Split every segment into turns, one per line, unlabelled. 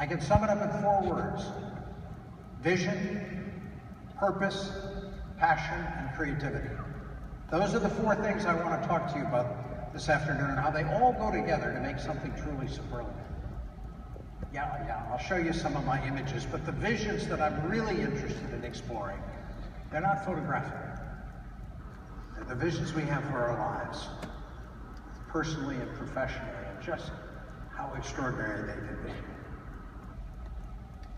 I can sum it up in 4 words: vision, purpose, passion, and creativity. Those are the 4 things I want to talk to you about this afternoon, and how they all go together to make something truly superlative. Yeah, I'll show you some of my images, but the visions that I'm really interested in exploring, they're not photographic. They're the visions we have for our lives, personally and professionally, and just how extraordinary they can be.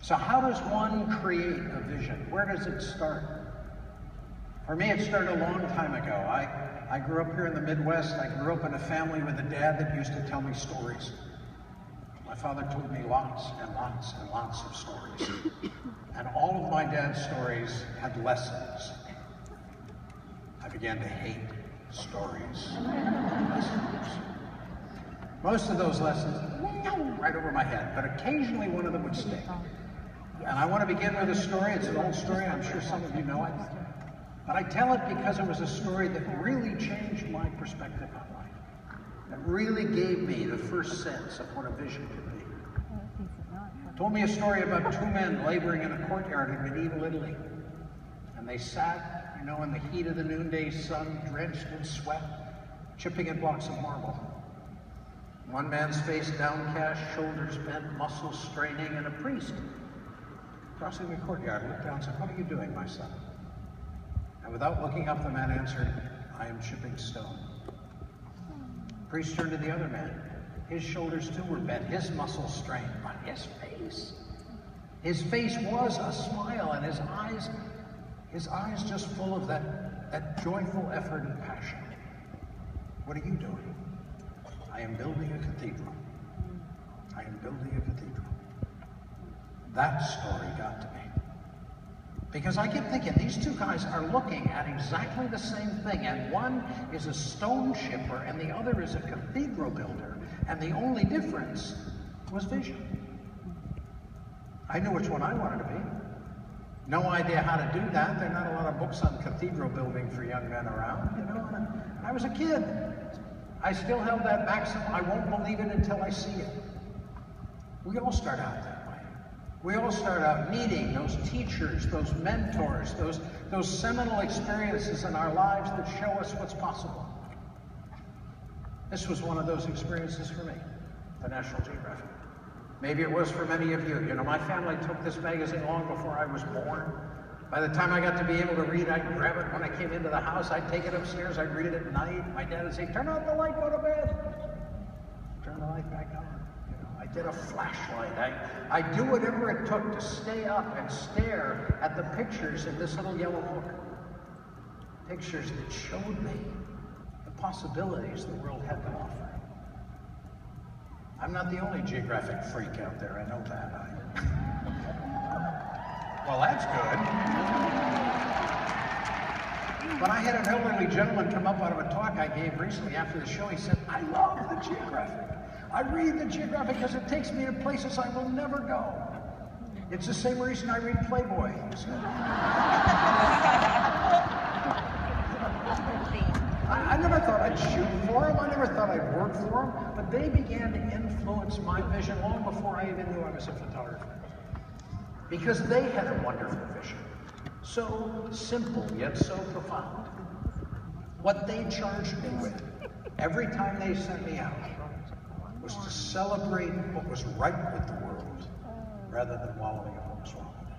So how does one create a vision? Where does it start? For me, it started a long time ago. I grew up here in the Midwest. I grew up in a family with a dad that used to tell me stories. My father told me lots and lots and lots of stories. And all of my dad's stories had lessons. I began to hate stories. Lessons. Most of those lessons, right over my head, but occasionally one of them would stick. And I want to begin with a story. It's an old story. I'm sure some of you know it. But I tell it because it was a story that really changed my perspective on life. It really gave me the first sense of what a vision could be. It told me a story about 2 men laboring in a courtyard in medieval Italy. And they sat, in the heat of the noonday sun, drenched in sweat, chipping at blocks of marble. One man's face downcast, shoulders bent, muscles straining, and a priest, crossing the courtyard, looked down and said, "What are you doing, my son?" And without looking up, the man answered, "I am chipping stone." The priest turned to the other man. His shoulders too were bent, his muscles strained, but his face was a smile, and his eyes just full of that joyful effort and passion. "What are you doing?" "I am building a cathedral. I am building a cathedral." That story got to me. Because I kept thinking, these 2 guys are looking at exactly the same thing, and one is a stone shipper and the other is a cathedral builder, and the only difference was vision. I knew which one I wanted to be. No idea how to do that. There are not a lot of books on cathedral building for young men around, and I was a kid. I still held that maxim, I won't believe it until I see it. We all start out that way. We all start out needing those teachers, those mentors, those seminal experiences in our lives that show us what's possible. This was one of those experiences for me, the National Geographic. Maybe it was for many of you. My family took this magazine long before I was born. By the time I got to be able to read, I'd grab it when I came into the house, I'd take it upstairs, I'd read it at night. My dad would say, "Turn out the light, go to bed." Turn the light back on. I did a flashlight. I do whatever it took to stay up and stare at the pictures in this little yellow book. Pictures that showed me the possibilities the world had to offer. I'm not the only geographic freak out there, I know that. Well, that's good. But I had an elderly gentleman come up out of a talk I gave recently after the show. He said, "I love the Geographic. I read the Geographic because it takes me to places I will never go." It's the same reason I read Playboy. I never thought I'd shoot for them. I never thought I'd work for them. But they began to influence my vision long before I even knew I was a photographer. Because they had a wonderful vision. So simple, yet so profound. What they charged me with every time they sent me out was to celebrate what was right with the world rather than wallowing in what was wrong with it.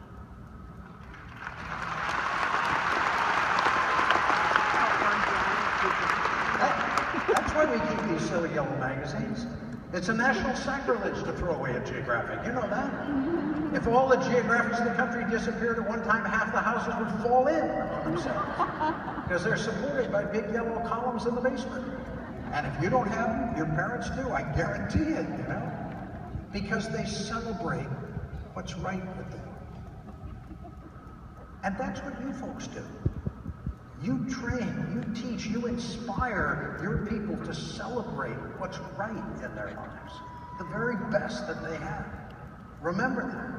That's why we keep these silly yellow magazines. It's a national sacrilege to throw away a Geographic. You know that? If all the Geographics in the country disappeared at one time, half the houses would fall in on themselves. Because they're supported by big yellow columns in the basement. And if you don't have them, your parents do, I guarantee it, Because they celebrate what's right with the world. And that's what you folks do. You train, you teach, you inspire your people to celebrate what's right in their lives. The very best that they have. Remember that.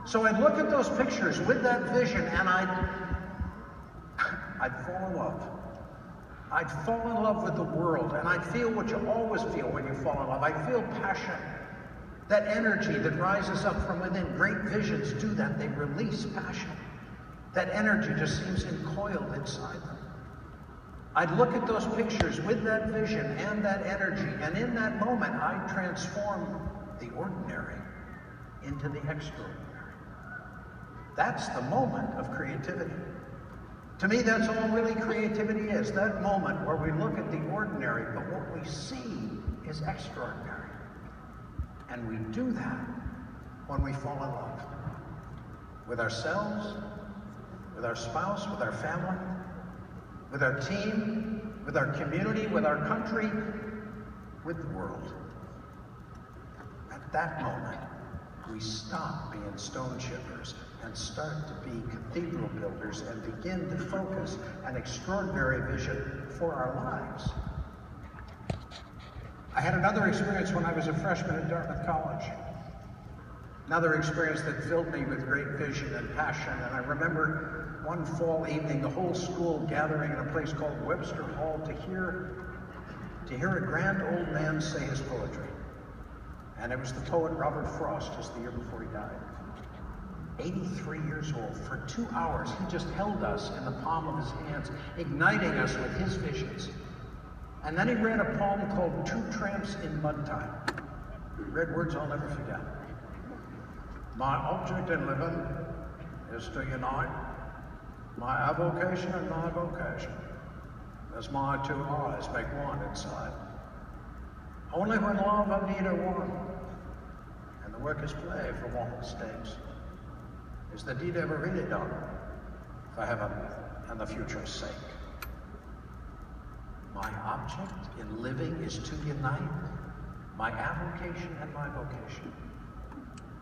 So I'd look at those pictures with that vision and I'd fall in love. I'd fall in love with the world, and I'd feel what you always feel when you fall in love. I'd feel passion. That energy that rises up from within. Great visions do that. They release passion. That energy just seems encoiled inside them. I'd look at those pictures with that vision and that energy, and in that moment, I transform the ordinary into the extraordinary. That's the moment of creativity. To me, that's all really creativity is, that moment where we look at the ordinary, but what we see is extraordinary. And we do that when we fall in love with ourselves, with our spouse, with our family, with our team, with our community, with our country, with the world. At that moment, we stop being stone chippers and start to be cathedral builders and begin to focus an extraordinary vision for our lives. I had another experience when I was a freshman at Dartmouth College. Another experience that filled me with great vision and passion. And I remember one fall evening, the whole school gathering in a place called Webster Hall to hear a grand old man say his poetry. And it was the poet Robert Frost, just the year before he died. 83 years old. For 2 hours, he just held us in the palm of his hands, igniting us with his visions. And then he read a poem called Two Tramps in Mud Time. He read words I'll never forget. My object in living is to unite my avocation and my vocation, as my two eyes make one inside. Only when love and need are one, and the work is play for one mistakes, is the deed ever really done for heaven and the future's sake. My object in living is to unite my avocation and my vocation.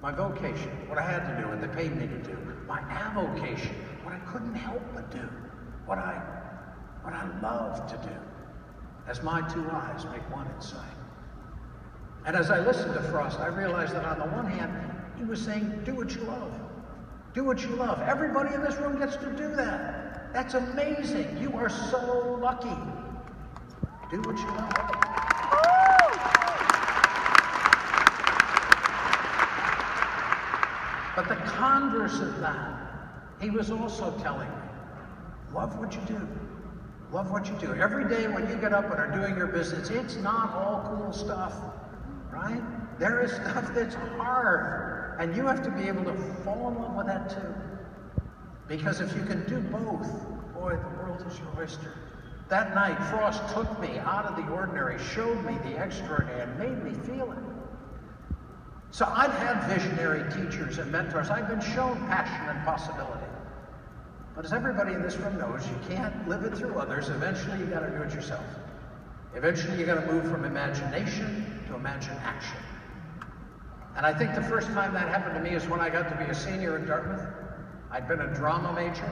My vocation, what I had to do, what they paid me to do. My avocation, what I couldn't help but do. What I love to do. As my two eyes make one inside. And as I listened to Frost, I realized that on the one hand, he was saying, do what you love. Do what you love. Everybody in this room gets to do that. That's amazing. You are so lucky. Do what you love. But the converse of that, he was also telling me, love what you do. Love what you do. Every day when you get up and are doing your business, it's not all cool stuff, right? There is stuff that's hard, and you have to be able to fall in love with that too. Because if you can do both, boy, the world is your oyster. That night, Frost took me out of the ordinary, showed me the extraordinary, and made me feel it. So I've had visionary teachers and mentors. I've been shown passion and possibility. But as everybody in this room knows, you can't live it through others. Eventually, you got to do it yourself. Eventually, you got to move from imagination to imagine action. And I think the first time that happened to me is when I got to be a senior at Dartmouth. I'd been a drama major.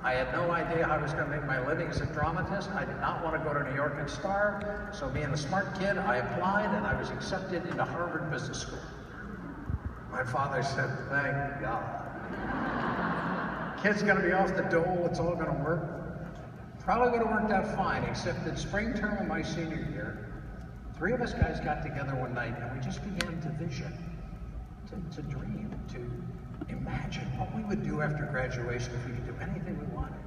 I had no idea how I was going to make my living as a dramatist. I did not want to go to New York and starve. So being a smart kid, I applied and I was accepted into Harvard Business School. My father said, thank God. Kid's going to be off the dole. It's all going to work. Probably would have worked out fine, except that spring term of my senior year, 3 of us guys got together one night and we just began to vision, to dream, to imagine what we would do after graduation if we could do anything we wanted.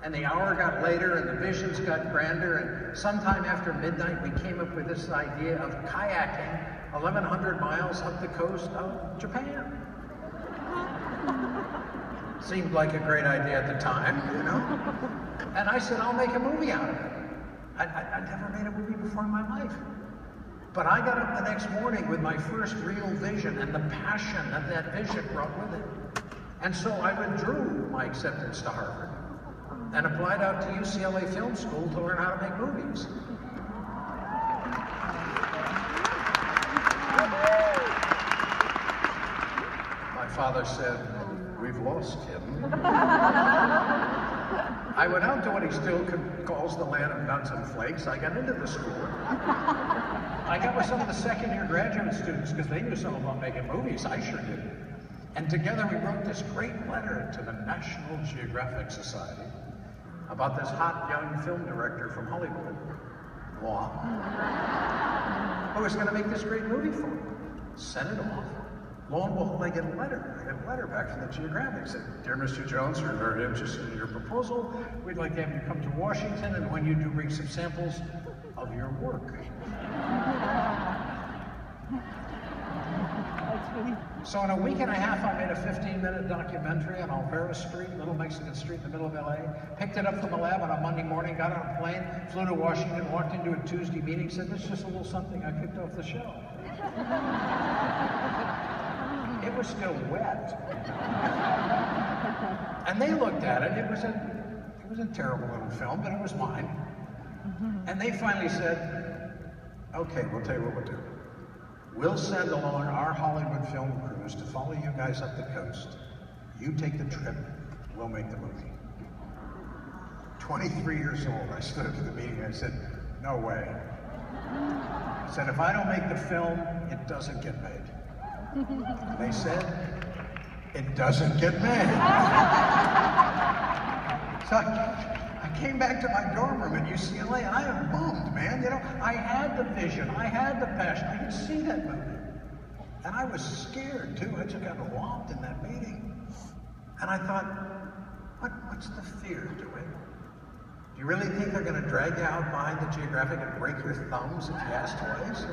And the hour got later and the visions got grander, and sometime after midnight we came up with this idea of kayaking 1,100 miles up the coast of Japan. Seemed like a great idea at the time, you know? And I said, I'll make a movie out of it. I'd never made a movie before in my life. But I got up the next morning with my first real vision and the passion that that vision brought with it. And so I withdrew my acceptance to Harvard and applied out to UCLA Film School to learn how to make movies. My father said, we've lost him. I went out to what he still calls the land of nuts and flakes. I got into the school. I got with some of the second-year graduate students because they knew something about making movies. I sure did. And together we wrote this great letter to the National Geographic Society about this hot young film director from Hollywood, moi, who was going to make this great movie for me. sent it off. Lo and behold, I get a letter. I get a letter back from the Geographic. It said, "Dear Mr. Jones, we're very interested in your proposal. We'd like to have you come to Washington, and when you do, bring some samples of your work." So in a week and a half, I made a 15-minute documentary on Olvera Street, Little Mexican Street in the middle of LA. Picked it up from the lab on a Monday morning, got on a plane, flew to Washington, walked into a Tuesday meeting, said, "This is just a little something I picked off the shelf." It was still wet. And they looked at it. It was a terrible little film, but it was mine. And they finally said, "Okay, we'll tell you what we'll do. We'll send along our Hollywood film crews to follow you guys up the coast. You take the trip, we'll make the movie." 23 years old, I stood up at the meeting and I said, "No way." I said, "If I don't make the film, it doesn't get made." They said, "It doesn't get made." So I came back to my dorm room at UCLA, and I am bummed, man. You know, I had the vision, I had the passion, I could see that movie. And I was scared, too. I just got whopped in that meeting. And I thought, what's the fear, Dewitt? Do you really think they're going to drag you out behind the Geographic and break your thumbs if you ask twice?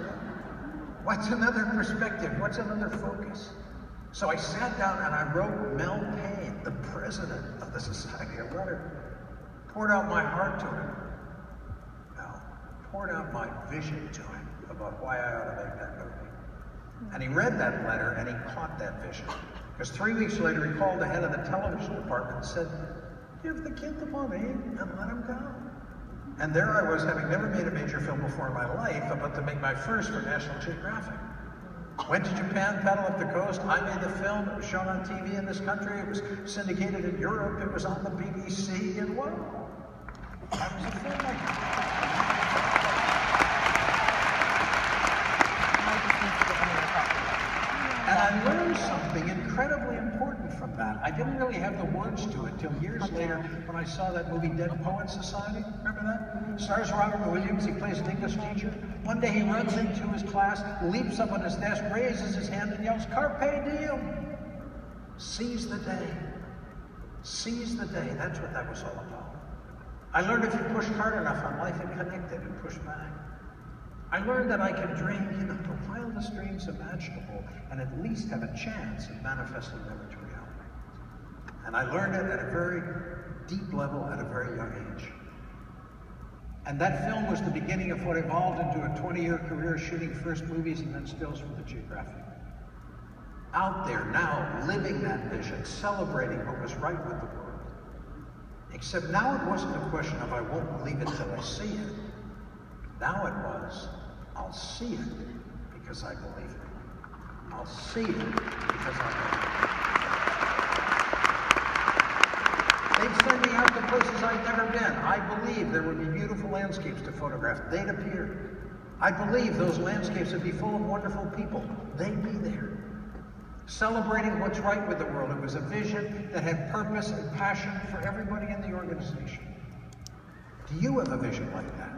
What's another perspective? What's another focus? So I sat down and I wrote Mel Payne, the president of the Society, a letter. Poured out my heart to him. Now, poured out my vision to him about why I ought to make that movie. And he read that letter and he caught that vision. Because 3 weeks later, he called the head of the television department and said, "Give the kid the money and let him go." And there I was, having never made a major film before in my life, about to make my first for National Geographic. Went to Japan, paddled up the coast. I made the film. It was shown on TV in this country. It was syndicated in Europe. It was on the BBC. And wow, I was a filmmaker. And I learned something incredibly important from that. I didn't really have the words to it till years later when I saw that movie Dead Poets Society. Remember that? Stars Robert Williams. He plays an English teacher. One day he runs into his class, leaps up on his desk, raises his hand and yells, "Carpe diem!" Seize the day. Seize the day. That's what that was all about. I learned if you pushed hard enough on life, it connected and pushed back. I learned that I could dream, the wildest dreams imaginable, and at least have a chance of manifesting them into reality. And I learned it at a very deep level at a very young age. And that film was the beginning of what evolved into a 20-year career shooting first movies and then stills for the Geographic. Out there now, living that vision, celebrating what was right with the world. Except now it wasn't a question of I won't believe it till I see it. Now it was, I'll see it because I believe it. I'll see it because I believe it. They'd send me out to places I'd never been. I believed there would be beautiful landscapes to photograph. They'd appear. I believed those landscapes would be full of wonderful people. They'd be there. Celebrating what's right with the world. It was a vision that had purpose and passion for everybody in the organization. Do you have a vision like that?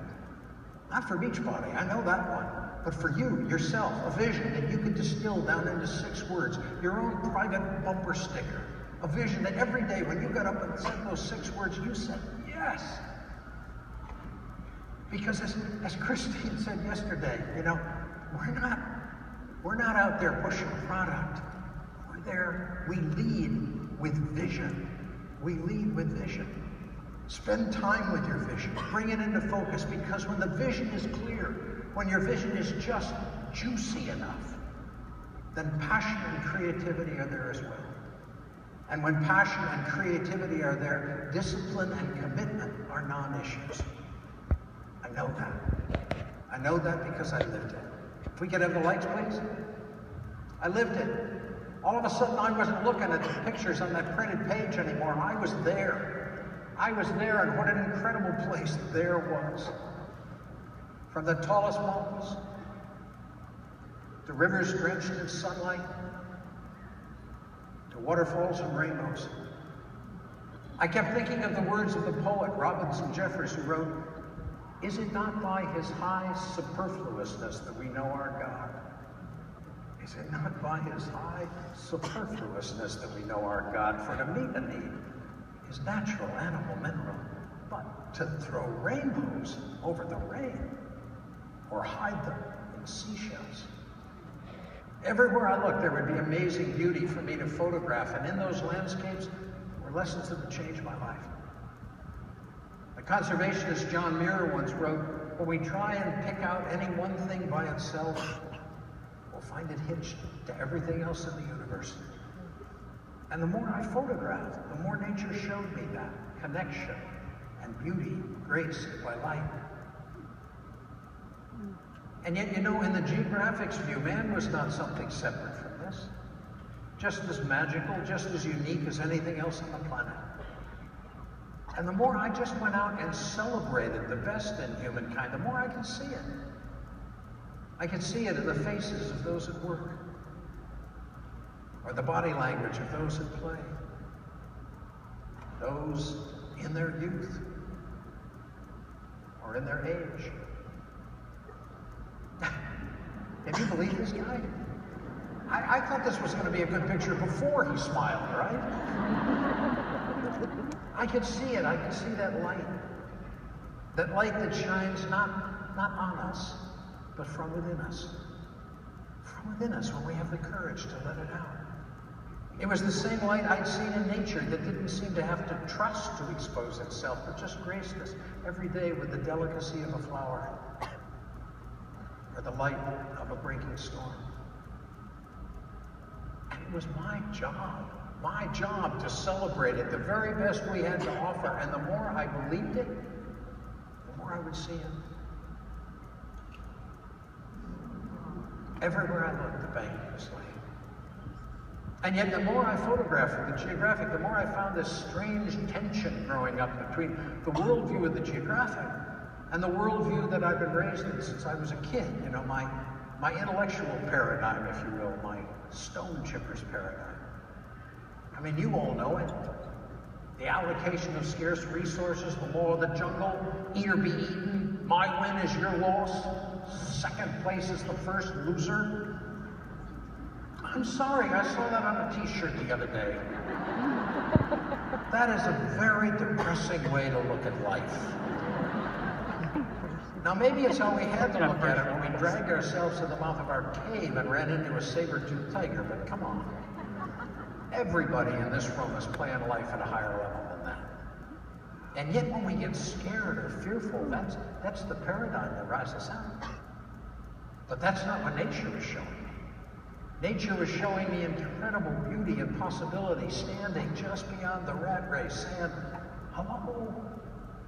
Not for Beachbody, I know that one. But for you, yourself, a vision that you could distill down into 6 words, your own private bumper sticker. A vision that every day when you got up and said those 6 words, you said, yes. Because as Christine said yesterday, we're not out there pushing product. We're there, we lead with vision. We lead with vision. Spend time with your vision. Bring it into focus, because when the vision is clear, when your vision is just juicy enough, then passion and creativity are there as well. And when passion and creativity are there, discipline and commitment are non-issues. I know that. I know that because I lived it. If we could have the lights, please. I lived it. All of a sudden, I wasn't looking at the pictures on that printed page anymore. I was there. I was there, and what an incredible place there was. From the tallest mountains, to rivers drenched in sunlight, to waterfalls and rainbows. I kept thinking of the words of the poet Robinson Jeffers, who wrote, "Is it not by his high superfluousness that we know our God? Is it not by his high superfluousness that we know our God? For to meet a need is natural, animal, mineral, but to throw rainbows over the rain or hide them in seashells. Everywhere I looked, there would be amazing beauty for me to photograph, and in those landscapes were lessons that would change my life. The conservationist John Muir once wrote, when we try and pick out any one thing by itself, we'll find it hitched to everything else in the universe. And the more I photographed, the more nature showed me that connection and beauty graced by light. And yet, you know, in the geographic's view, man was not something separate from this. Just as magical, just as unique as anything else on the planet. And the more I just went out and celebrated the best in humankind, the more I could see it. I could see it in the faces of those at work, or the body language of those at play, those in their youth, or in their age. Can you believe this guy? I thought this was going to be a good picture before he smiled, right? I could see it. I could see that light. That light that shines not on us, but from within us. From within us when we have the courage to let it out. It was the same light I'd seen in nature that didn't seem to have to trust to expose itself, but just graced us every day with the delicacy of a flower or the light of a breaking storm. And it was my job to celebrate it, the very best we had to offer. And the more I believed it, the more I would see it. Everywhere I looked, the bank was laid. And yet the more I photographed with the geographic, the more I found this strange tension growing up between the worldview of the geographic and the worldview that I've been raised in since I was a kid. You know, my intellectual paradigm, if you will, my stone chipper's paradigm. I mean, you all know it. The allocation of scarce resources, the law of the jungle, eat or be eaten, my win is your loss, second place is the first loser. I'm sorry, I saw that on a t-shirt the other day. That is a very depressing way to look at life. Now maybe it's how we had to look at it when we dragged ourselves to the mouth of our cave and ran into a saber-toothed tiger, but come on. Everybody in this room is playing life at a higher level than that. And yet when we get scared or fearful, that's the paradigm that rises up. But that's not what nature is showing. Nature was showing me incredible beauty and possibility, standing just beyond the rat race, saying, hello,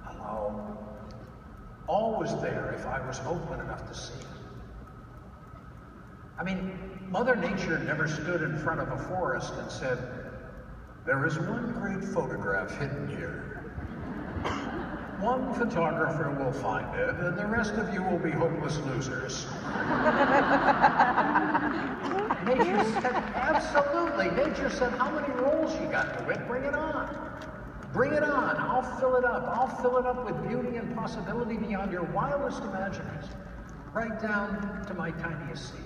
hello. All was there if I was open enough to see it. I mean, Mother Nature never stood in front of a forest and said, there is one great photograph hidden here. One photographer will find it, and the rest of you will be hopeless losers. Nature said, absolutely. Nature said, how many rolls you got, Dewitt? Bring it on. Bring it on. I'll fill it up. I'll fill it up with beauty and possibility beyond your wildest imaginings, right down to my tiniest seed.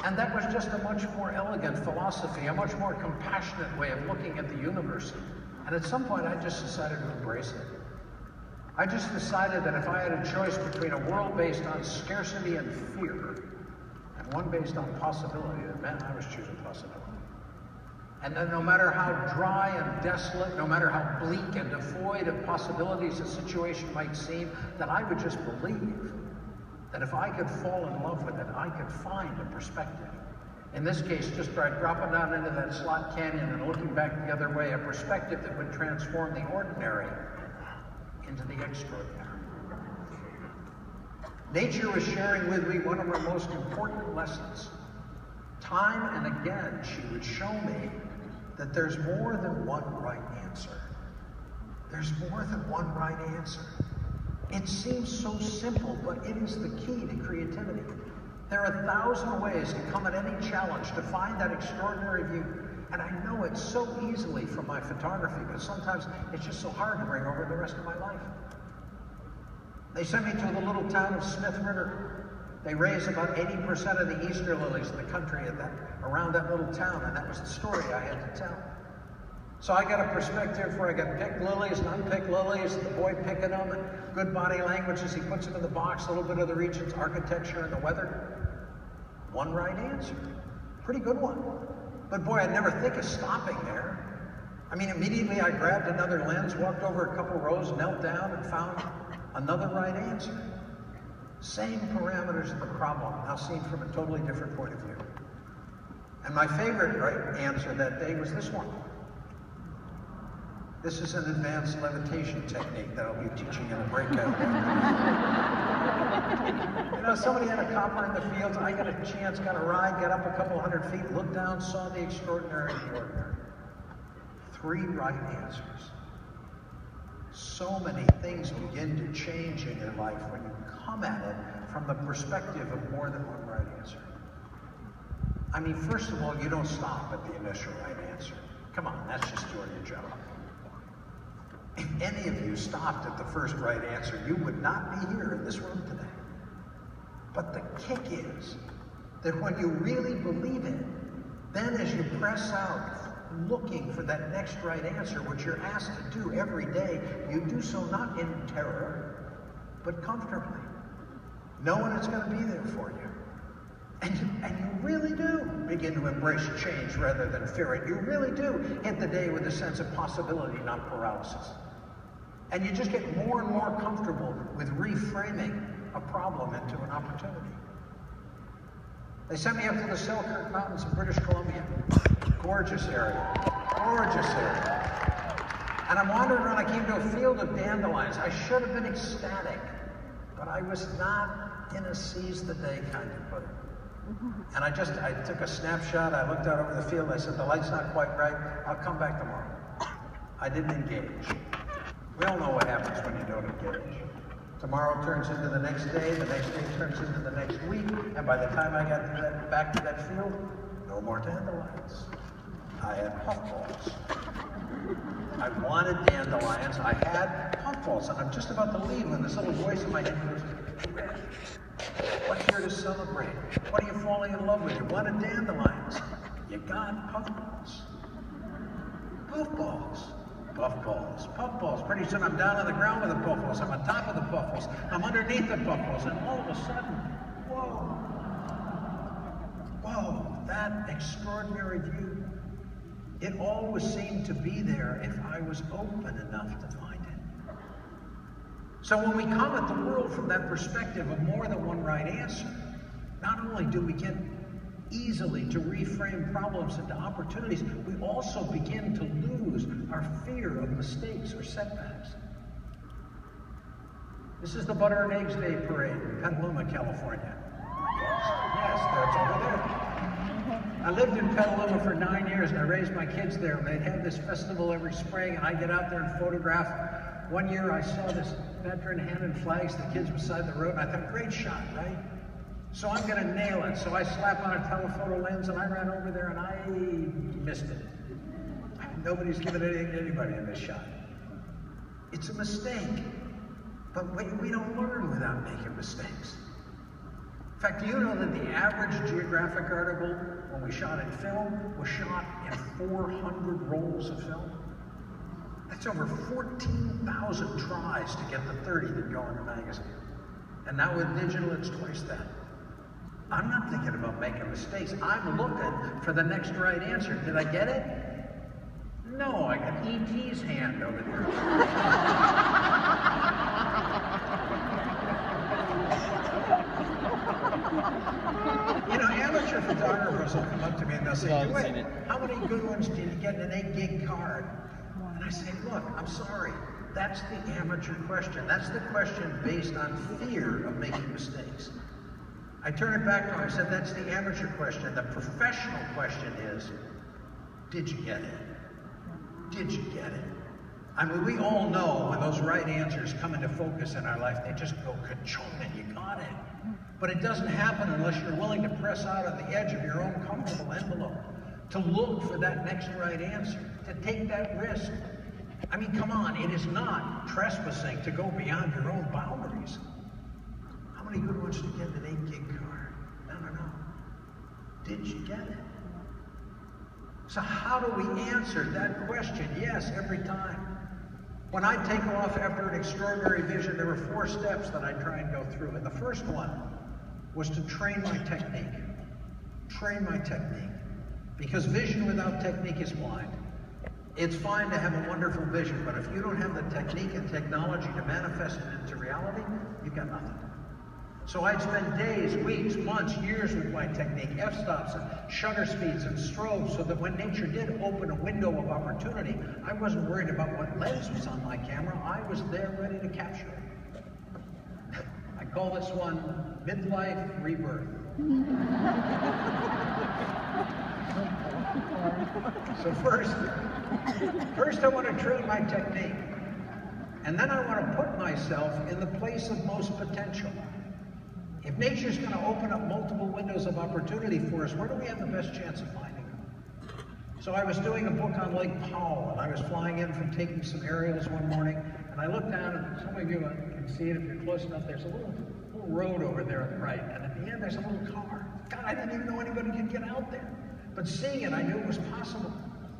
And that was just a much more elegant philosophy, a much more compassionate way of looking at the universe. And at some point, I just decided to embrace it. I just decided that if I had a choice between a world based on scarcity and fear, and one based on possibility, then man, I was choosing possibility. And then no matter how dry and desolate, no matter how bleak and devoid of possibilities a situation might seem, that I would just believe that if I could fall in love with it, I could find a perspective. In this case, just by dropping down into that slot canyon and looking back the other way, a perspective that would transform the ordinary into the extraordinary. Nature was sharing with me one of her most important lessons. Time and again, she would show me that there's more than one right answer. There's more than one right answer. It seems so simple, but it is the key to creativity. There are 1,000 ways to come at any challenge, to find that extraordinary view. And I know it so easily from my photography, but sometimes it's just so hard to bring over the rest of my life. They sent me to the little town of Smith River. They raise about 80% of the Easter lilies in the country around that little town, and that was the story I had to tell. So I got a perspective where I got picked lilies and unpicked lilies, the boy picking them, and good body language as he puts them in the box, a little bit of the region's architecture and the weather. One right answer. Pretty good one. But boy, I'd never think of stopping there. I mean, immediately I grabbed another lens, walked over a couple rows, knelt down, and found another right answer. Same parameters of the problem, now seen from a totally different point of view. And my favorite right answer that day was this one. This is an advanced levitation technique that I'll be teaching in a breakout. You know, somebody had a copper in the fields. I got a chance, got a ride, got up a couple hundred feet, looked down, saw the extraordinary and the ordinary. 3 right answers. So many things begin to change in your life when you come at it from the perspective of more than one right answer. I mean, first of all, you don't stop at the initial right answer. Come on, that's just doing your job. If any of you stopped at the first right answer, you would not be here in this room today. But the kick is that when you really believe it, then as you press out looking for that next right answer, which you're asked to do every day, you do so not in terror, but comfortably, knowing it's going to be there for you. And you really do begin to embrace change rather than fear it. You really do hit the day with a sense of possibility, not paralysis. And you just get more and more comfortable with reframing a problem into an opportunity. They sent me up to the Selkirk Mountains of British Columbia. Gorgeous area, gorgeous area. And I'm wandering around, I came to a field of dandelions. I should have been ecstatic, but I was not in a seize the day kind of mood. And I took a snapshot, I looked out over the field, I said, the light's not quite right, I'll come back tomorrow. I didn't engage. We all know what happens when you don't engage. Tomorrow turns into the next day turns into the next week, and by the time I got back to that field, no more dandelions. I had puffballs. I wanted dandelions, I had puffballs, and I'm just about to leave when this little voice in my head goes, what's here to celebrate? What are you falling in love with? You wanted dandelions. You got puffballs. Puffballs. Puffballs. Puffballs. Pretty soon I'm down on the ground with the puffballs. I'm on top of the puffballs. I'm underneath the puffballs. And all of a sudden, whoa. Whoa, that extraordinary view. It always seemed to be there if I was open enough to find it. So when we come at the world from that perspective of more than one right answer, not only do we get easily to reframe problems into opportunities, we also begin to lose our fear of mistakes or setbacks. This is the Butter and Eggs Day Parade in Petaluma, California. Yes, that's over there. I lived in Petaluma for 9 years and I raised my kids there, and they'd have this festival every spring and I'd get out there and photograph. One year I saw this veteran handing flags to the kids beside the road, and I thought, great shot, right? So I'm going to nail it. So I slap on a telephoto lens and I ran over there and I missed it. Nobody's given anything to anybody in this shot. It's a mistake. But we don't learn without making mistakes. In fact, do you know that the average geographic article when we shot in film was shot in 400 rolls of film? That's over 14,000 tries to get the 30 that go in the magazine. And now with digital, it's twice that. I'm not thinking about making mistakes. I'm looking for the next right answer. Did I get it? No, I got E.T.'s hand over there. You know, amateur photographers will come up to me and they'll say, Dewitt, how many good ones did you get in an 8-gig card? And I say, look, I'm sorry. That's the amateur question. That's the question based on fear of making mistakes. I turn it back to him. I said, that's the amateur question. The professional question is, did you get it? Did you get it? I mean, we all know when those right answers come into focus in our life, they just go ka-chong and you got it. But it doesn't happen unless you're willing to press out on the edge of your own comfortable envelope, to look for that next right answer, to take that risk. I mean, come on, it is not trespassing to go beyond your own boundaries. How Nobody good wants to get an 8 gig car. No, no, no. Did you get it? So how do we answer that question? Yes, every time. When I take off after an extraordinary vision, there were 4 steps that I try and go through. And the first one was to train my technique. Train my technique. Because vision without technique is blind. It's fine to have a wonderful vision, but if you don't have the technique and technology to manifest it into reality, you've got nothing. So I'd spend days, weeks, months, years with my technique, f-stops and shutter speeds and strobes, so that when nature did open a window of opportunity, I wasn't worried about what lens was on my camera. I was there ready to capture it. I call this one midlife rebirth. So first I want to train my technique, and then I want to put myself in the place of most potential. If nature's going to open up multiple windows of opportunity for us, where do we have the best chance of finding them? So I was doing a book on Lake Powell, and I was flying in from taking some aerials one morning, and I looked down, and some of you can see it if you're close enough. There's a little road over there on the right, and at the end there's a little car. God, I didn't even know anybody could get out there. But seeing it, I knew it was possible.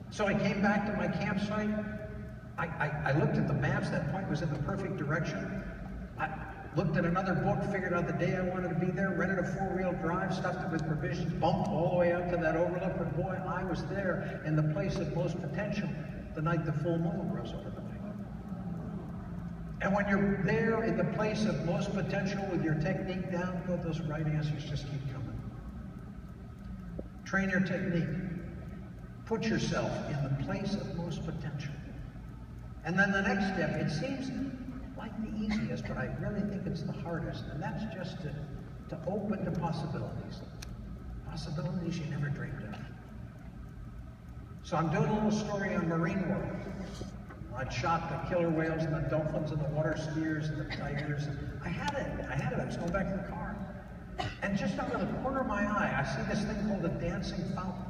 So I came back to my campsite. I looked at the maps. That point was in the perfect direction. I looked at another book, figured out the day I wanted to be there, rented a 4-wheel drive, stuffed it with provisions, bumped all the way out to that overlook. But boy, I was there in the place of most potential the night the full moon rose over the lake. And when you're there in the place of most potential with your technique down, those right answers just keep coming. Train your technique. Put yourself in the place of most potential. And then the next step, it seems like the easiest, but I really think it's the hardest, and that's just to open to possibilities. Possibilities you never dreamed of. So I'm doing a little story on marine world. I'd shot the killer whales and the dolphins and the water skiers and the tigers. I had it. I was going back to the car. And just out of the corner of my eye, I see this thing called a dancing fountain.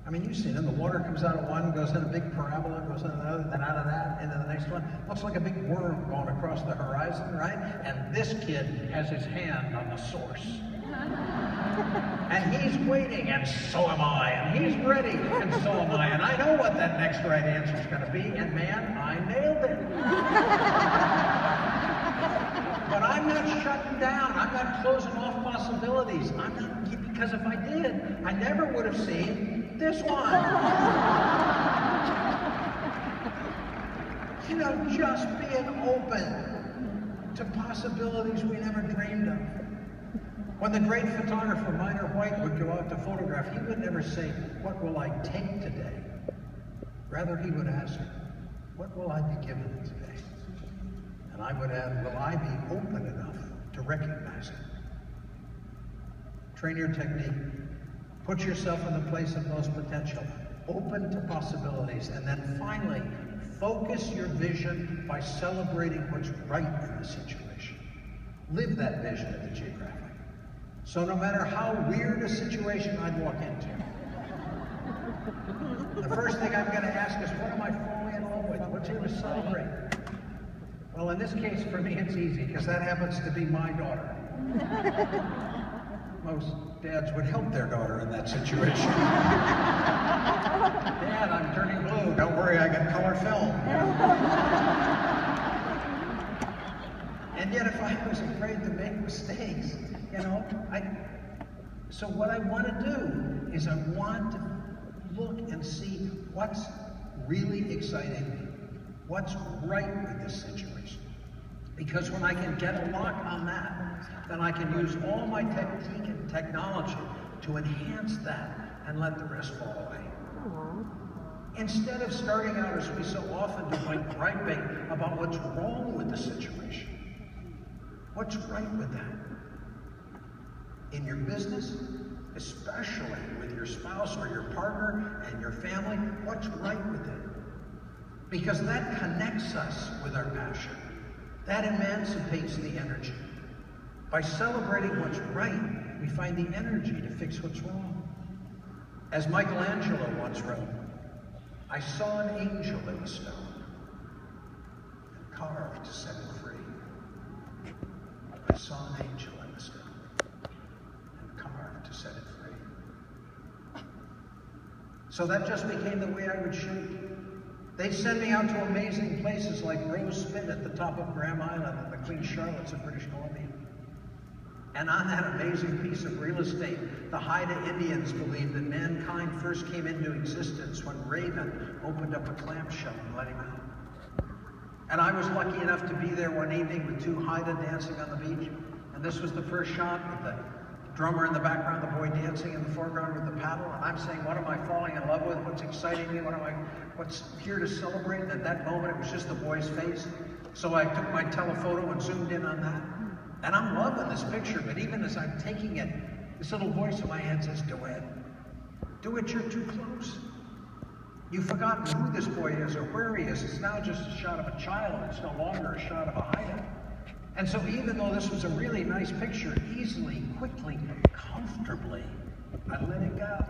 I mean, you've seen it. The water comes out of one, goes in a big parabola, goes into another, then out of that, into the next one. Looks like a big worm going across the horizon, right? And this kid has his hand on the source. And he's waiting, and so am I. And he's ready, and so am I. And I know what that next right answer is going to be, and man, I nailed it. But I'm not shutting down. I'm not closing off possibilities. I'm not, because if I did, I never would have seen this one. You know, just being open to possibilities we never dreamed of. When the great photographer Minor White would go out to photograph, he would never say, "What will I take today?" Rather, he would ask, "What will I be given today?" And I would add, will I be open enough to recognize it? Train your technique. Put yourself in the place of most potential. Open to possibilities. And then finally, focus your vision by celebrating what's right in the situation. Live that vision at the geographic. So no matter how weird a situation I'd walk into, the first thing I'm going to ask is, what am I falling in love with? What's here to celebrate? Well, in this case, for me, it's easy, because that happens to be my daughter. Most dads would help their daughter in that situation. Dad, I'm turning blue. Don't worry, I got color film. And yet, if I was afraid to make mistakes, you know, so what I want to do is I want to look and see what's really exciting me. What's right with this situation? Because when I can get a lock on that, then I can use all my technique and technology to enhance that and let the rest fall away. Instead of starting out, as we so often do, by griping about what's wrong with the situation. What's right with that? In your business, especially with your spouse or your partner and your family, what's right with it? Because that connects us with our passion. That emancipates the energy. By celebrating what's right, we find the energy to fix what's wrong. As Michelangelo once wrote, I saw an angel in the stone and carved to set it free. I saw an angel in the stone and carved to set it free. So that just became the way I would shoot. They'd send me out to amazing places like Rose Spit at the top of Graham Island and the Queen Charlotte's of British Columbia. And on that amazing piece of real estate, the Haida Indians believed that mankind first came into existence when Raven opened up a clamshell and let him out. And I was lucky enough to be there one evening with two Haida dancing on the beach. And this was the first shot with the drummer in the background, the boy dancing in the foreground with the paddle. And I'm saying, what am I falling in love with? What's exciting me? What's here to celebrate? And at that moment, it was just the boy's face. So I took my telephoto and zoomed in on that. And I'm loving this picture, but even as I'm taking it, this little voice in my head says, Dewitt, you're too close. You've forgotten who this boy is or where he is. It's now just a shot of a child. It's no longer a shot of a Haida. And so even though this was a really nice picture, easily, quickly, comfortably, I let it go.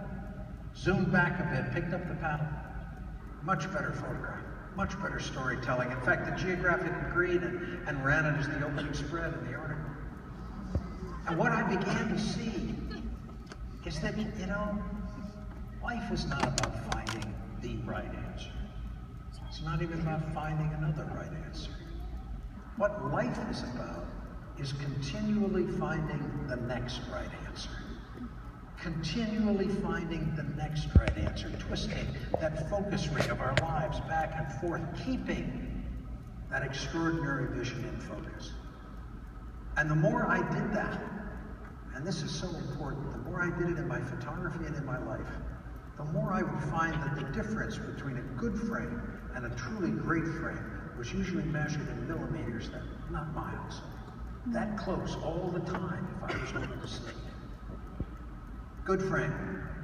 Zoomed back a bit, picked up the paddle. Much better photograph. Much better storytelling. In fact, the Geographic agreed and ran it as the opening spread in the article. And what I began to see is that, life is not about finding the right answer. It's not even about finding another right answer. What life is about is continually finding the next right answer. Continually finding the next right answer, twisting that focus ring of our lives back and forth, keeping that extraordinary vision in focus. And the more I did that, and this is so important, the more I did it in my photography and in my life, the more I would find that the difference between a good frame and a truly great frame was usually measured in millimeters, not miles. That close all the time if I was able to see. Good frame,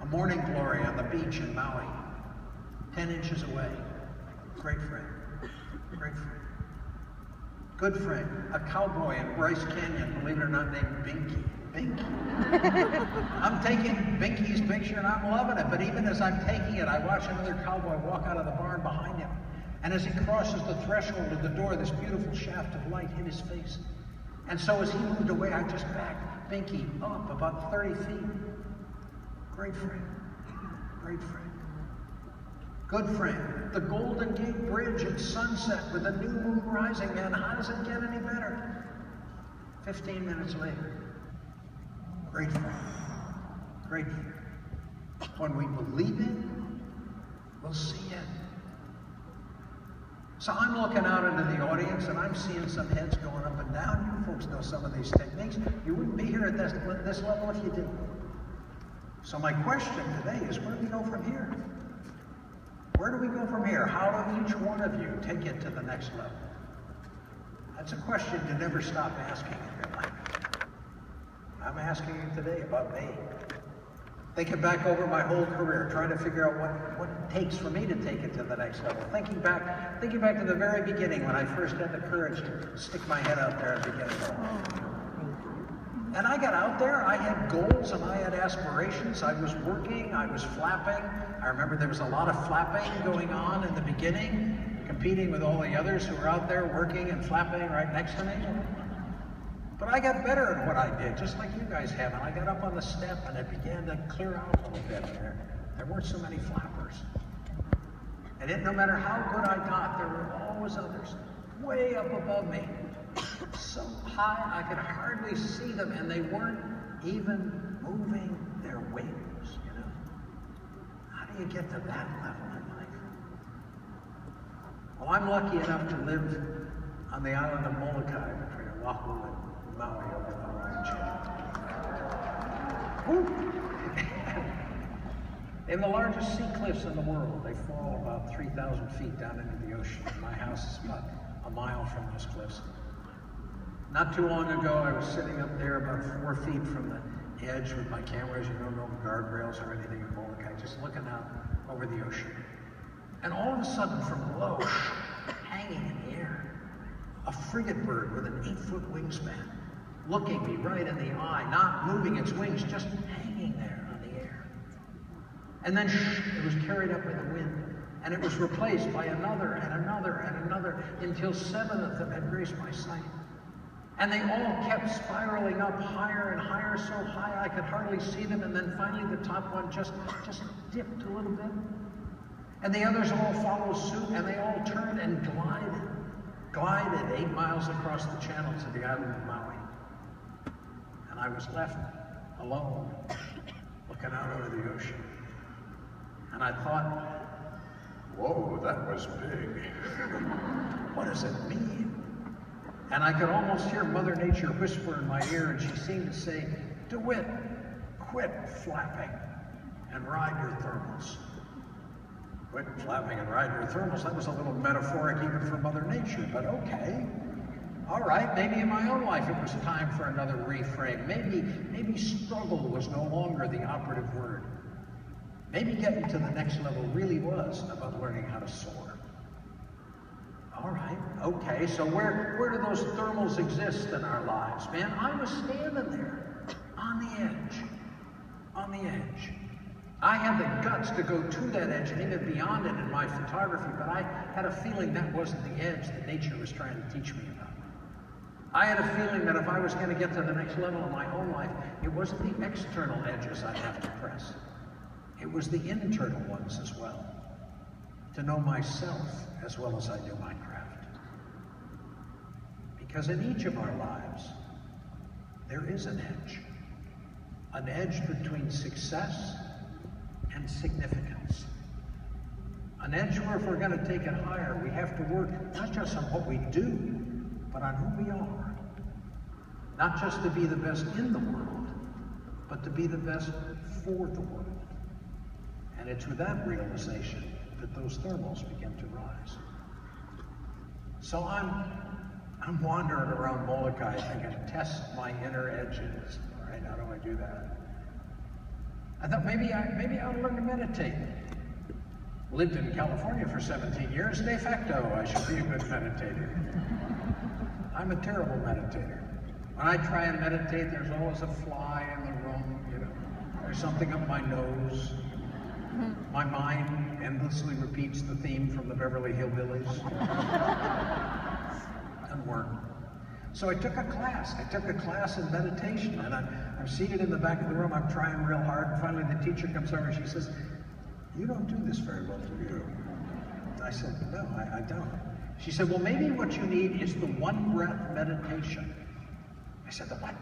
a morning glory on the beach in Maui, 10 inches away. Great frame, great frame. Good frame, a cowboy in Bryce Canyon, believe it or not, named Binky. I'm taking Binky's picture and I'm loving it, but even as I'm taking it, I watch another cowboy walk out of the barn behind him. And as he crosses the threshold of the door, this beautiful shaft of light hit his face. And so as he moved away, I just backed Binky up about 30 feet. Great frame, great frame. Good frame, the Golden Gate Bridge at sunset with the new moon rising, man, how does it get any better? 15 minutes later, great frame, great frame. When we believe it, we'll see it. So I'm looking out into the audience and I'm seeing some heads going up and down. You folks know some of these techniques. You wouldn't be here at this level if you didn't. So my question today is, where do we go from here? Where do we go from here? How do each one of you take it to the next level? That's a question you never stop asking in your life. I'm asking you today about me. Thinking back over my whole career, trying to figure out what it takes for me to take it to the next level. Thinking back to the very beginning when I first had the courage to stick my head out there and begin going. And I got out there, I had goals and I had aspirations. I was working, I was flapping. I remember there was a lot of flapping going on in the beginning, competing with all the others who were out there working and flapping right next to me. But I got better at what I did, just like you guys have. And I got up on the step and it began to clear out a little bit there. There weren't so many flappers. And no matter how good I got, there were always others way up above me. So high I could hardly see them, and they weren't even moving their wings, How do you get to that level in life? Well, I'm lucky enough to live on the island of Molokai between Oahu and Maui over the Hawaiian Chain. In the largest sea cliffs in the world, they fall about 3,000 feet down into the ocean. My house is about a mile from those cliffs. Not too long ago, I was sitting up there about 4 feet from the edge with my cameras, no guardrails or anything in Molokai, just looking out over the ocean. And all of a sudden, from below, hanging in the air, a frigate bird with an 8-foot wingspan, looking me right in the eye, not moving its wings, just hanging there on the air. And then it was carried up by the wind, and it was replaced by another and another and another, until 7 of them had graced my sight. And they all kept spiraling up higher and higher, so high I could hardly see them, and then finally the top one just dipped a little bit. And the others all followed suit, and they all turned and glided 8 miles across the channel to the island of Maui. And I was left alone, looking out over the ocean. And I thought, whoa, that was big. What does it mean? And I could almost hear Mother Nature whisper in my ear, and she seemed to say, DeWitt, quit flapping and ride your thermals. Quit flapping and ride your thermals. That was a little metaphoric even for Mother Nature, but okay. All right, maybe in my own life it was time for another reframe. Maybe struggle was no longer the operative word. Maybe getting to the next level really was about learning how to soar. All right, okay, so where do those thermals exist in our lives, man? I was standing there, on the edge. I had the guts to go to that edge and even beyond it in my photography, but I had a feeling that wasn't the edge that nature was trying to teach me about. I had a feeling that if I was going to get to the next level in my own life, it wasn't the external edges I'd have to press. It was the internal ones as well. To know myself as well as I do my craft. Because in each of our lives, there is an edge between success and significance. An edge where if we're going to take it higher, we have to work not just on what we do, but on who we are. Not just to be the best in the world, but to be the best for the world. And it's with that realization that those thermals begin to rise. So I'm wandering around Molokai thinking, test my inner edges. All right, how do I do that? I thought maybe I ought to learn to meditate. Lived in California for 17 years. De facto, I should be a good meditator. I'm a terrible meditator. When I try and meditate, there's always a fly in the room, you know. There's something up my nose. My mind endlessly repeats the theme from the Beverly Hillbillies. Doesn't work. So I took a class. I took a class in meditation, and I'm seated in the back of the room. I'm trying real hard, and finally the teacher comes over and she says, "You don't do this very well, do you?" I said, "No, I don't." She said, "Well, maybe what you need is the one breath meditation." I said, "The what?"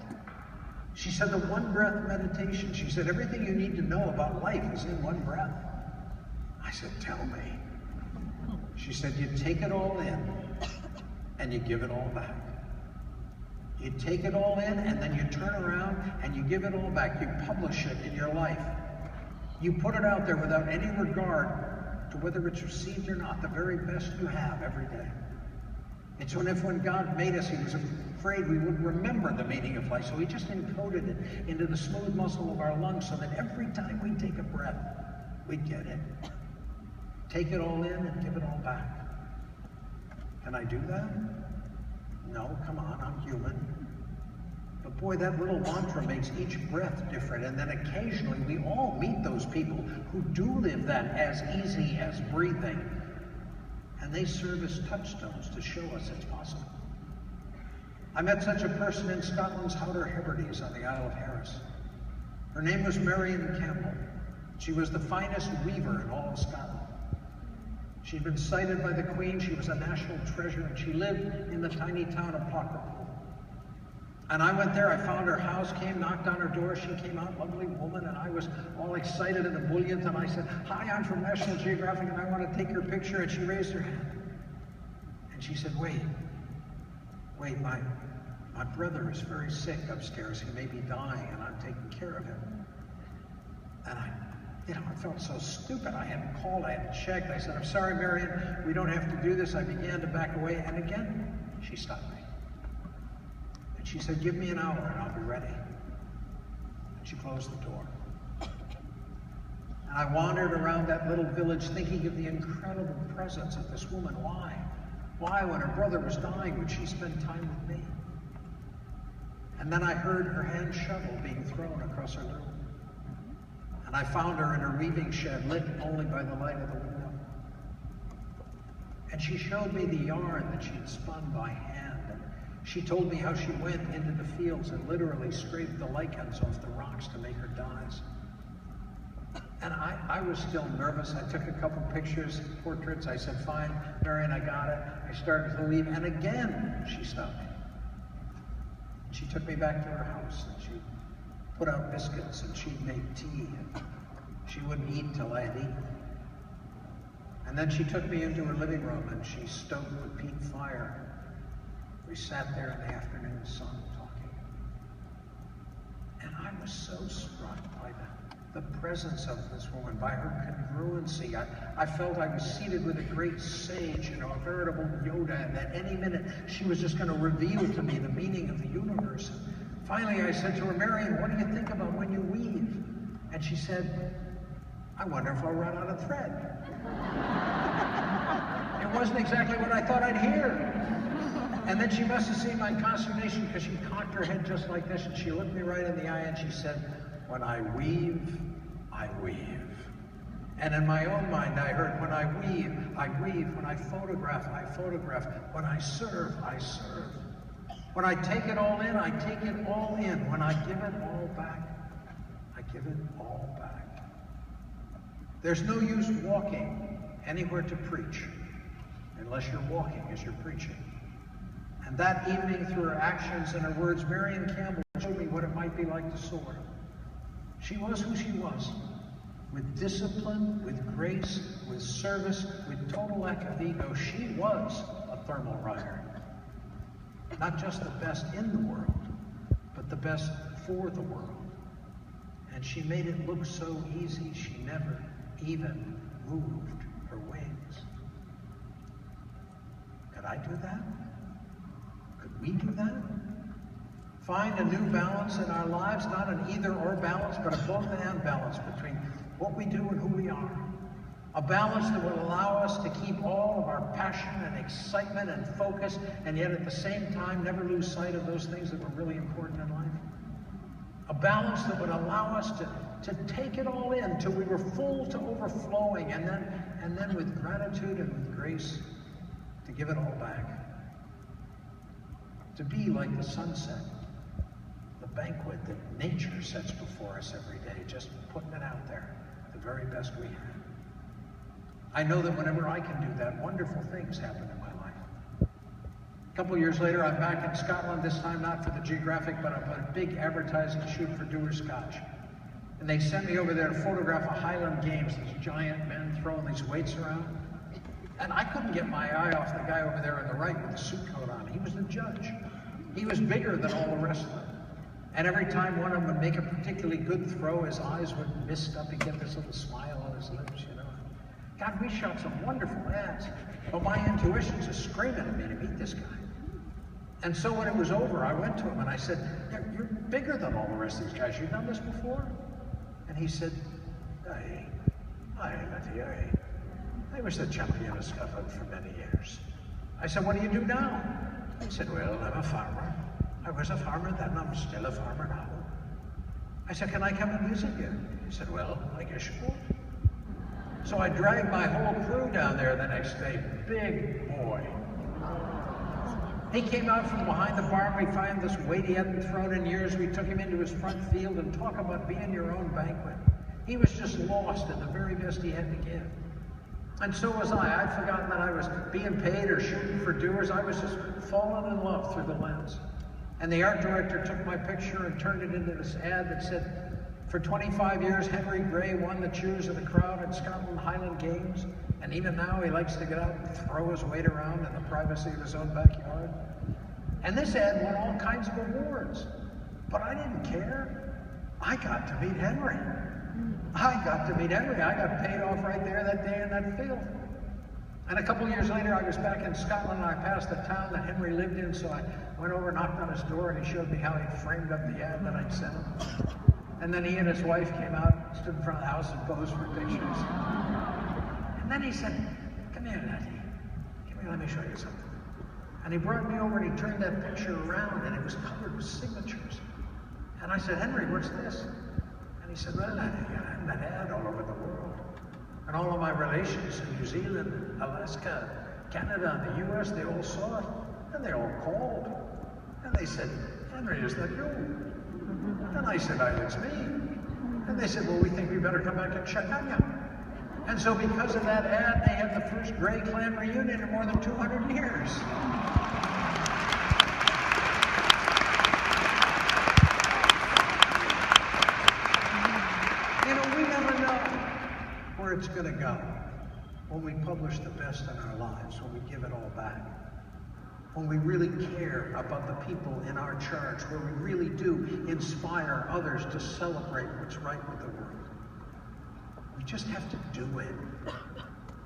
She said, "The one breath meditation." She said, "Everything you need to know about life is in one breath." I said, "Tell me." She said, "You take it all in and you give it all back. You take it all in and then you turn around and you give it all back. You publish it in your life. You put it out there without any regard to whether it's received or not, the very best you have every day." It's when God made us, he was afraid we wouldn't remember the meaning of life, so he just encoded it into the smooth muscle of our lungs so that every time we take a breath, we get it. Take it all in and give it all back. Can I do that? No, come on, I'm human. But boy, that little mantra makes each breath different, and then occasionally we all meet those people who do live that as easy as breathing, and they serve as touchstones to show us it's possible. I met such a person in Scotland's Outer Hebrides on the Isle of Harris. Her name was Marion Campbell. She was the finest weaver in all of Scotland. She'd been cited by the Queen, she was a national treasure, and she lived in the tiny town of Pockerpool. And I went there, I found her house, knocked on her door, she came out, lovely woman, and I was all excited and ebullient, and I said, "Hi, I'm from National Geographic, and I want to take your picture," and she raised her hand. And she said, wait, my brother is very sick upstairs, he may be dying, and I'm taking care of him. And I felt so stupid. I hadn't called, I hadn't checked. I said, "I'm sorry, Marion, we don't have to do this." I began to back away, and again, she stopped me. And she said, "Give me an hour and I'll be ready." And she closed the door. And I wandered around that little village thinking of the incredible presence of this woman. Why? Why, when her brother was dying, would she spend time with me? And then I heard her hand shovel being thrown across her room. And I found her in her weaving shed, lit only by the light of the window. And she showed me the yarn that she'd spun by hand. And She told me how she went into the fields and literally scraped the lichens off the rocks to make her dyes. And I was still nervous. I took a couple pictures, portraits. I said, fine, Marion, I got it. I started to leave, and again, she stopped me. She took me back to her house, and she put out biscuits, and she'd make tea, and she wouldn't eat till I had eaten. And then she took me into her living room, and she stoked the peat fire. We sat there in the afternoon sun talking. And I was so struck by the presence of this woman, by her congruency. I felt I was seated with a great sage, a veritable Yoda, and that any minute she was just going to reveal to me the meaning of the universe. And finally, I said to her, Marion, what do you think about when you weave? And she said, I wonder if I'll run out of thread. It wasn't exactly what I thought I'd hear. And then she must have seen my consternation, because she cocked her head just like this, and she looked me right in the eye, and she said, when I weave, I weave. And in my own mind, I heard, when I weave, I weave. When I photograph, I photograph. When I serve, I serve. When I take it all in, I take it all in. When I give it all back, I give it all back. There's no use walking anywhere to preach unless you're walking as you're preaching. And that evening, through her actions and her words, Marion Campbell showed me what it might be like to soar. She was who she was, with discipline, with grace, with service, with total lack of ego. She was a thermal rider. Not just the best in the world, but the best for the world. And she made it look so easy, she never even moved her wings. Could I do that? Could we do that? Find a new balance in our lives, not an either-or balance, but a both-and balance between what we do and who we are. A balance that will allow us to keep all of our passion and excitement and focus, and yet at the same time never lose sight of those things that were really important in life. A balance that would allow us to take it all in till we were full to overflowing, and then with gratitude and with grace to give it all back. To be like the sunset, the banquet that nature sets before us every day, just putting it out there, the very best we have. I know that whenever I can do that, wonderful things happen in my life. A couple years later, I'm back in Scotland, this time not for the Geographic, but a big advertising shoot for Dewitt Scotch. And they sent me over there to photograph a Highland Games, these giant men throwing these weights around. And I couldn't get my eye off the guy over there on the right with the suit coat on. He was the judge. He was bigger than all the rest of them. And every time one of them would make a particularly good throw, his eyes would mist up. He'd get this little smile on his lips, you know. God, we shot some wonderful ads. But my intuition's just screaming at me to meet this guy. And so when it was over, I went to him and I said, you're bigger than all the rest of these guys. You've done this before? And he said, I was the champion of Scotland for many years. I said, what do you do now? He said, well, I'm a farmer. I was a farmer then, I'm still a farmer now. I said, can I come and visit you? He said, well, I guess you would. So I dragged my whole crew down there the next day. Big boy. He came out from behind the barn. We found this weight he hadn't thrown in years. We took him into his front field, and talk about being your own banquet. He was just lost in the very best he had to give. And so was I. I'd forgotten that I was being paid or shooting for doers. I was just falling in love through the lens. And the art director took my picture and turned it into this ad that said, for 25 years, Henry Gray won the cheers of the crowd at Scotland Highland Games. And even now, he likes to get out and throw his weight around in the privacy of his own backyard. And this ad won all kinds of awards. But I didn't care. I got to meet Henry. I got to meet Henry. I got paid off right there that day in that field. And a couple years later, I was back in Scotland, and I passed the town that Henry lived in, so I went over, knocked on his door, and he showed me how he framed up the ad that I'd sent him. And then he and his wife came out, stood in front of the house, and posed for pictures. And then he said, come here, Natty. Come here, let me show you something. And he brought me over, and he turned that picture around, and it was covered with signatures. And I said, Henry, what's this? And he said, well, Natty, I'm that ad all over the world. And all of my relations in New Zealand, Alaska, Canada, and the US, they all saw it, and they all called. And they said, Henry, is that you? And I said, it's me. And they said, well, we think we better come back and check on you. And so because of that ad, they had the first Gray Clan reunion in more than 200 years. We never know where it's going to go when we publish the best in our lives, when we give it all back, when we really care about the people in our charge, where we really do inspire others to celebrate what's right with the world. We just have to do it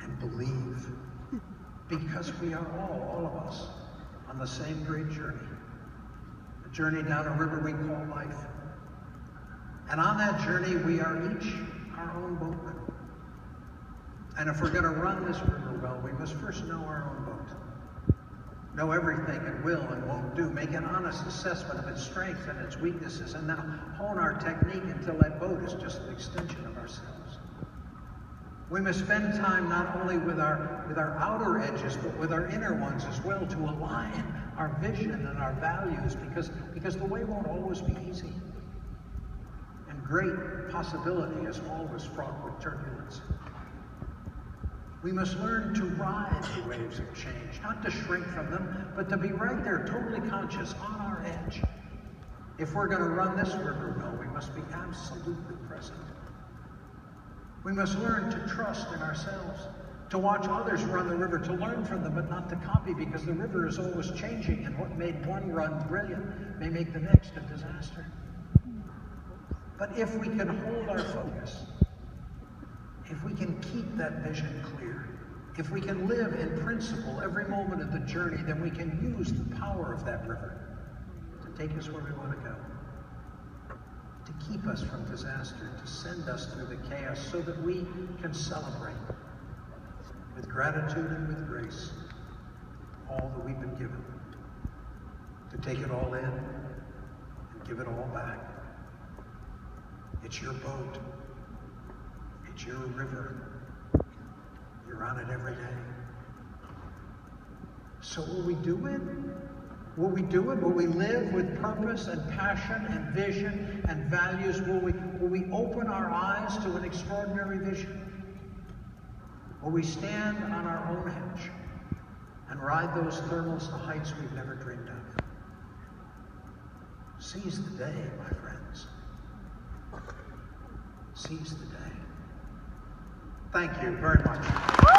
and believe, because we are all of us, on the same great journey, a journey down a river we call life. And on that journey, we are each our own boatman. And if we're going to run this river well, we must first know our own boat. Know everything it will and won't do. Make an honest assessment of its strengths and its weaknesses, and then hone our technique until that boat is just an extension of ourselves. We must spend time not only with our outer edges, but with our inner ones as well, to align our vision and our values, because the way won't always be easy. And great possibility is always fraught with turbulence. We must learn to ride the waves of change, not to shrink from them, but to be right there, totally conscious, on our edge. If we're going to run this river well, we must be absolutely present. We must learn to trust in ourselves, to watch others run the river, to learn from them, but not to copy, because the river is always changing, and what made one run brilliant may make the next a disaster. But if we can hold our focus, if we can keep that vision clear, if we can live in principle every moment of the journey, then we can use the power of that river to take us where we want to go, to keep us from disaster, to send us through the chaos so that we can celebrate with gratitude and with grace all that we've been given, to take it all in and give it all back. It's your boat. It's your river. You're on it every day. So will we do it? Will we do it? Will we live with purpose and passion and vision and values? Will we open our eyes to an extraordinary vision? Will we stand on our own edge and ride those thermals to heights we've never dreamed of? Seize the day, my friends. Seize the day. Thank you very much.